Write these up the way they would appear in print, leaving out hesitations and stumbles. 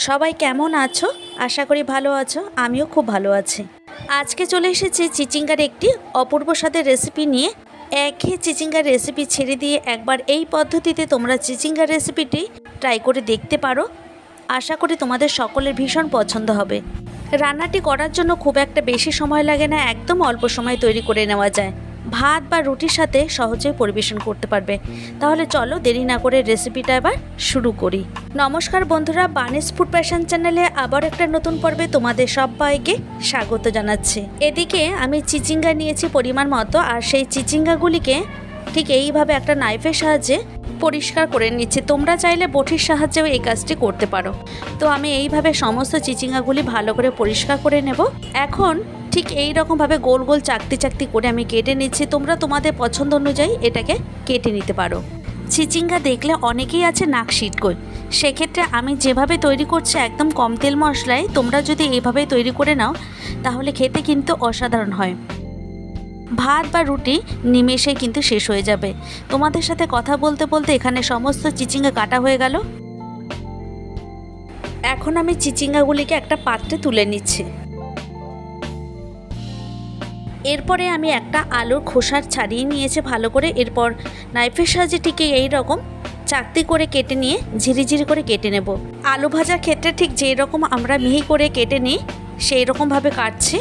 সবাই কেমন আছো? আশা করি ভালো আছো। আমিও খুব ভালো আছি। আজকে চলে এসেছি চিচিঙ্গার একটি অপূর্ব স্বাদের রেসিপি নিয়ে। একঘেয়ে চিচিঙ্গার রেসিপি ছেড়ে দিয়ে একবার এই পদ্ধতিতে তোমরা চিচিঙ্গার রেসিপিটি ট্রাই করে দেখতে পারো। আশা করি তোমাদের সকলের ভীষণ পছন্দ হবে। রান্নাটি করার জন্য খুব একটা বেশি সময় লাগে না, একদম অল্প সময় তৈরি করে নেওয়া যায়। ভাত বা রুটির সাথে সহজেই পরিবেশন করতে পারবে। তাহলে চলো দেরি না করে রেসিপিটা এবার শুরু করি। নমস্কার বন্ধুরা, বানিস ফুড প্যাশন চ্যানেলে আবার একটা নতুন পর্বে তোমাদের সবাইকে স্বাগত জানাচ্ছি। এদিকে আমি চিচিঙ্গা নিয়েছি পরিমাণ মতো, আর সেই চিচিঙ্গাগুলিকে ঠিক এইভাবে একটা নাইফের সাহায্যে পরিষ্কার করে নিচ্ছি। তোমরা চাইলে বটির সাহায্যেও এই কাজটি করতে পারো। তো আমি এইভাবে সমস্ত চিচিঙ্গাগুলি ভালো করে পরিষ্কার করে নেব। এখন ঠিক এই রকমভাবে গোল গোল চাকতি করে আমি কেটে নিচ্ছি। তোমরা তোমাদের পছন্দ অনুযায়ী এটাকে কেটে নিতে পারো। চিচিঙ্গা দেখলে অনেকেই আছে নাক সিটকোয়, সেক্ষেত্রে আমি যেভাবে তৈরি করছি একদম কম তেল মশলায় তোমরা যদি এইভাবে তৈরি করে নাও তাহলে খেতে কিন্তু অসাধারণ হয়। ভাত বা রুটি নিমেষে কিন্তু শেষ হয়ে যাবে। তোমাদের সাথে কথা বলতে বলতে এখানে সমস্ত চিচিঙ্গা কাটা হয়ে গেল। এখন আমি চিচিঙ্গাগুলিকে একটা পাত্রে তুলে নিচ্ছি। এরপরে আমি একটা আলুর খোসা ছাড়িয়ে নিয়েছি ভালো করে। এরপর নাইফের সাহায্যে ঠিক এই রকম চাকতি করে কেটে নিয়ে ঝিরিঝিরি করে কেটে নেব। আলু ভাজার ক্ষেত্রে ঠিক যেই রকম আমরা মিহি করে কেটে নিই সেই রকমভাবে কাটছি।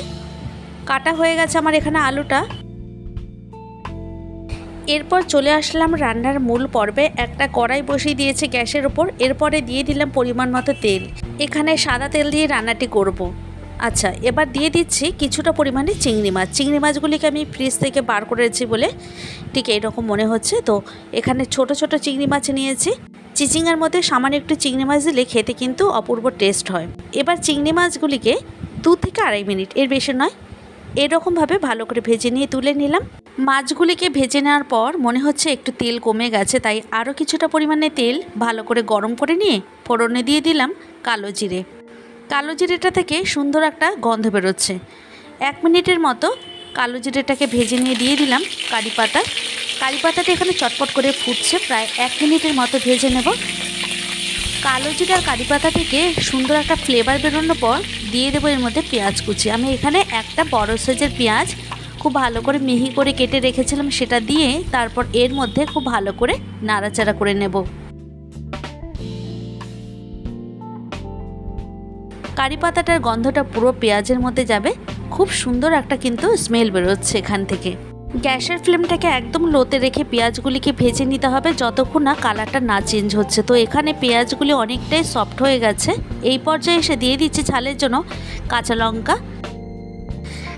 কাটা হয়ে গেছে আমার এখানে আলুটা। এরপর চলে আসলাম রান্নার মূল পর্বে। একটা কড়াই বসিয়ে দিয়েছি গ্যাসের ওপর। এরপরে দিয়ে দিলাম পরিমাণ মতো তেল। এখানে সাদা তেল দিয়ে রান্নাটি করব। আচ্ছা, এবার দিয়ে দিচ্ছি কিছুটা পরিমাণে চিংড়ি মাছ। চিংড়ি মাছগুলিকে আমি ফ্রিজ থেকে বার করেছি বলে ঠিক এইরকম মনে হচ্ছে। তো এখানে ছোট ছোট চিংড়ি মাছ নিয়েছি। চিচিঙ্গার মধ্যে সামান্য একটু চিংড়ি মাছ দিলে খেতে কিন্তু অপূর্ব টেস্ট হয়। এবার চিংড়ি মাছগুলিকে 2 থেকে 2.5 মিনিট, এর বেশি নয়, এরকমভাবে ভালো করে ভেজে নিয়ে তুলে নিলাম। মাছগুলিকে ভেজে নেওয়ার পর মনে হচ্ছে একটু তেল কমে গেছে, তাই আরও কিছুটা পরিমাণে তেল ভালো করে গরম করে নিয়ে ফোড়নে দিয়ে দিলাম কালো জিরে। কালো জিরেটা থেকে সুন্দর একটা গন্ধ বেরোচ্ছে। 1 মিনিটের মতো কালো জিরেটাকে ভেজে নিয়ে দিয়ে দিলাম কারি পাতা। কারি পাতাটা এখানে চটপট করে ফুটছে, প্রায় 1 মিনিটের মতো ভেজে নেব। কালো জিরে আর কারি পাতা থেকে সুন্দর একটা ফ্লেভার বেরোনোর পর দিয়ে দেবো এর মধ্যে পেঁয়াজ কুচি। আমি এখানে একটা বড় সাইজের পেঁয়াজ খুব ভালো করে মিহি করে কেটে রেখেছিলাম, সেটা দিয়ে তারপর এর মধ্যে খুব ভালো করে নাড়াচাড়া করে নেব। কারি পাতাটার গন্ধটা পুরো পেঁয়াজের মধ্যে যাবে। খুব সুন্দর একটা কিন্তু স্মেল বেরোচ্ছে এখান থেকে। গ্যাসের ফ্লেমটাকে একদম লোতে রেখে পেঁয়াজগুলিকে ভেজে নিতে হবে যতক্ষণ না কালারটা না চেঞ্জ হচ্ছে। তো এখানে পেঁয়াজগুলি অনেকটাই সফট হয়ে গেছে। এই পর্যায়ে এসে দিয়ে দিচ্ছি ঝালের জন্য কাঁচা লঙ্কা।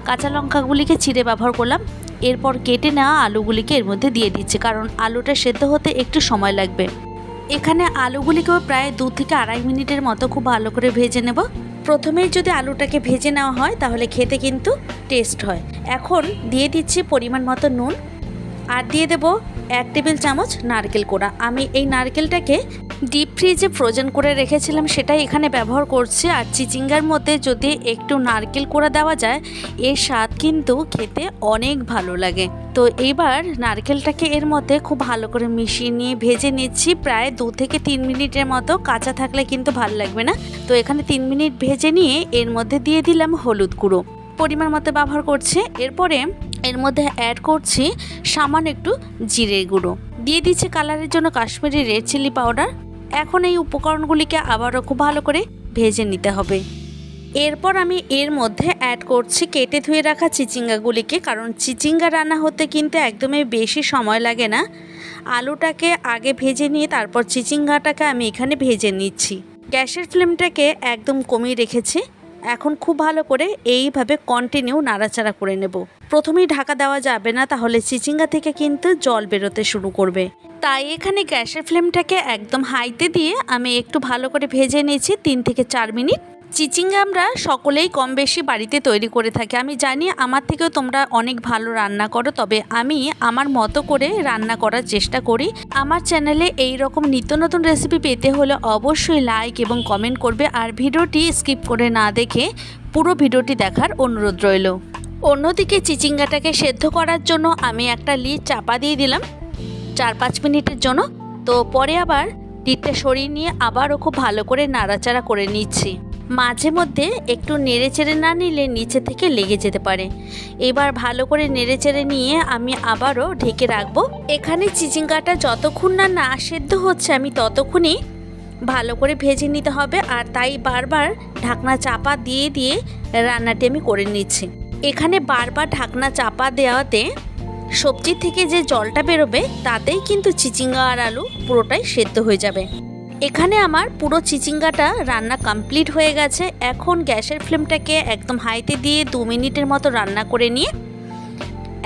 কাঁচা লঙ্কাগুলিকে চিড়ে ব্যবহার করলাম। এরপর কেটে নেওয়া আলুগুলিকে এর মধ্যে দিয়ে দিচ্ছি, কারণ আলুটা সেদ্ধ হতে একটু সময় লাগবে। এখানে আলুগুলিকেও প্রায় 2 থেকে 2.5 মিনিটের মতো খুব ভালো করে ভেজে নেব। প্রথমেই যদি আলুটাকে ভেজে নেওয়া হয় তাহলে খেতে কিন্তু টেস্ট হয়। এখন দিয়ে দিচ্ছি পরিমাণ মতো নুন, আর দিয়ে দেব 1 টেবিল চামচ নারকেল কোড়া। আমি এই নারকেলটাকে ডিপ ফ্রিজে ফ্রোজেন করে রেখেছিলাম, সেটাই এখানে ব্যবহার করছি। আর চিচিঙ্গার মধ্যে যদি একটু নারকেল কোড়া দেওয়া যায় এর স্বাদ কিন্তু খেতে অনেক ভালো লাগে। তো এবার নারকেলটাকে এর মধ্যে খুব ভালো করে মিশিয়ে নিয়ে ভেজে নিচ্ছি প্রায় 2 থেকে 3 মিনিটের মতো। কাঁচা থাকলে কিন্তু ভালো লাগবে না। তো এখানে 3 মিনিট ভেজে নিয়ে এর মধ্যে দিয়ে দিলাম হলুদ গুঁড়ো, পরিমাণ মতো ব্যবহার করছি। এরপরে এর মধ্যে অ্যাড করছি সামান্য একটু জিরে গুঁড়ো, দিয়ে দিচ্ছি কালারের জন্য কাশ্মীরি রেড চিলি পাউডার। এখন এই উপকরণগুলিকে আবারও খুব ভালো করে ভেজে নিতে হবে। এরপর আমি এর মধ্যে অ্যাড করছি কেটে ধুয়ে রাখা চিচিঙ্গাগুলিকে, কারণ চিচিঙ্গা রান্না হতে কিন্তু একদমই বেশি সময় লাগে না। আলুটাকে আগে ভেজে নিয়ে তারপর চিচিঙ্গাটাকে আমি এখানে ভেজে নিচ্ছি। গ্যাসের ফ্লেমটাকে একদম কমিয়ে রেখেছি। এখন খুব ভালো করে এইভাবে কন্টিনিউ নাড়াচাড়া করে নেব। প্রথমেই ঢাকা দেওয়া যাবে না, তাহলে চিচিঙ্গা থেকে কিন্তু জল বেরোতে শুরু করবে। তাই এখানে গ্যাসের ফ্লেমটাকে একদম হাইতে দিয়ে আমি একটু ভালো করে ভেজে নিয়েছি 3 থেকে 4 মিনিট। চিচিঙ্গা আমরা সকলেই কম বেশি বাড়িতে তৈরি করে থাকি। আমি জানি আমার থেকেও তোমরা অনেক ভালো রান্না করো, তবে আমি আমার মতো করে রান্না করার চেষ্টা করি। আমার চ্যানেলে এই রকম নিত্য নতুন রেসিপি পেতে হলে অবশ্যই লাইক এবং কমেন্ট করবে, আর ভিডিওটি স্কিপ করে না দেখে পুরো ভিডিওটি দেখার অনুরোধ রইল। অন্যদিকে চিচিঙ্গাটাকে সেদ্ধ করার জন্য আমি একটা লিড চাপা দিয়ে দিলাম 4-5 মিনিটের জন্য। তো পরে আবার লিডটা সরিয়ে নিয়ে আবারও খুব ভালো করে নাড়াচাড়া করে নিচ্ছি। মাঝে মধ্যে একটু নেড়েচেড়ে না নিলে নিচে থেকে লেগে যেতে পারে। এবার ভালো করে নেড়েচেড়ে নিয়ে আমি আবারও ঢেকে রাখবো। এখানে চিচিঙ্গাটা যতক্ষণ না সেদ্ধ হচ্ছে আমি ততক্ষণই ভালো করে ভেজে নিতে হবে, আর তাই বারবার ঢাকনা চাপা দিয়ে দিয়ে রান্নাটি আমি করে নিচ্ছি। এখানে বারবার ঢাকনা চাপা দেওয়াতে সবজি থেকে যে জলটা বেরোবে তাতেই কিন্তু চিচিঙ্গা আর আলু পুরোটাই সেদ্ধ হয়ে যাবে। এখানে আমার পুরো চিচিঙ্গাটা রান্না কমপ্লিট হয়ে গেছে। এখন গ্যাসের ফ্লেমটাকে একদম হাইতে দিয়ে 2 মিনিটের মতো রান্না করে নিয়ে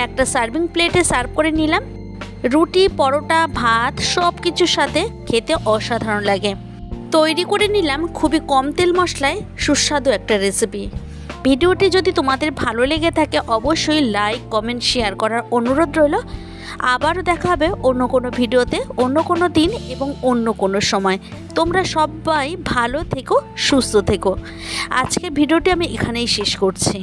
একটা সার্ভিং প্লেটে সার্ভ করে নিলাম। রুটি, পরোটা, ভাত সব কিছুর সাথে খেতে অসাধারণ লাগে। তৈরি করে নিলাম খুবই কম তেল মশলায় সুস্বাদু একটা রেসিপি। ভিডিওটি যদি তোমাদের ভালো লেগে থাকে অবশ্যই লাইক, কমেন্ট, শেয়ার করার অনুরোধ রইল। আবারও দেখা হবে অন্য কোনো ভিডিওতে, অন্য কোনো দিন এবং অন্য কোনো সময়। তোমরা সবাই ভালো থেকো, সুস্থ থেকো। আজকের ভিডিওটি আমি এখানেই শেষ করছি।